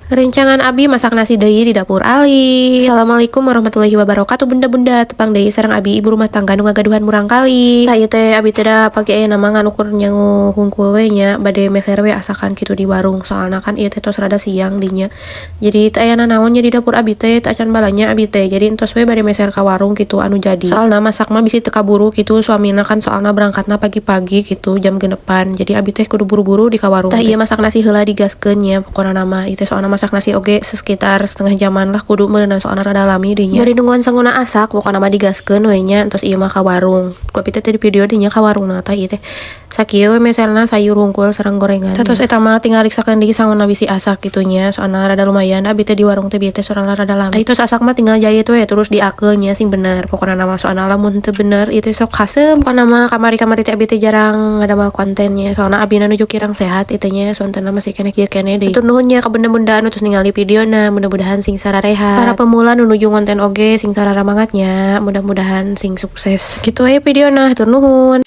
Rencangan Abi masak nasi deui di dapur Ali. Assalamualaikum warahmatullahi wabarakatuh bunda-bunda. Tepang deui sareng Abi ibu rumah tangga nu ngagaduhan murang kali. Tah ieu teh Abi teh da pagi aya nama nganukur nyangu hungkul we nya bade meser we asakan kitu di warung. Soalna kan ieu teh tos rada siang dinya. Jadi teu aya nanaon nya di dapur Abi teh teu acan balanya Abi teh. Jadi entos we bade meser ka warung kitu anu jadi. Soalna masak mah bisi teu kaburu kitu suamina kan soalna berangkatna pagi-pagi gitu jam 6. Jadi Abi teh kudu buru-buru di ka warung. Tah ieu masak nasi heula digaskeun nya pokona nama ieu teh soalna masak nasi oge sekitar setengah jaman lah kudu meunang soalna rada lami dinya. Bari nungguan sangguna asak pokona mah digaskeun we nya terus ieu mah ka warung. Kopi teh di video dinya ka warungna tah ieu teh sakieu we meserna sayur hungkul sareng gorengan. Terus eta mah tinggal riksakeun deui sangguna bisi asak gitunya soalna rada lumayan abi teh di warung teh bieu teh soalna rada lami. Terus asak mah tinggal jahit we terus diakeun nya sing bener pokona nama soalna lamun teu bener ieu teh sok haseum pokona mah kamari-kamari teh abi teh jarang ngadamel kontennya soalna abina nuju kirang sehat ieu teh nya soalna masih kene kieu kene deui. Hatur nuhun nya ka bunda-bunda anu terus ningali videona mudah-mudahan sing sararehat. Para pemula nu nuju konten oge sing sararamangatnya mudah-mudahan sing sukses. Gitu we videona hatur nuhun.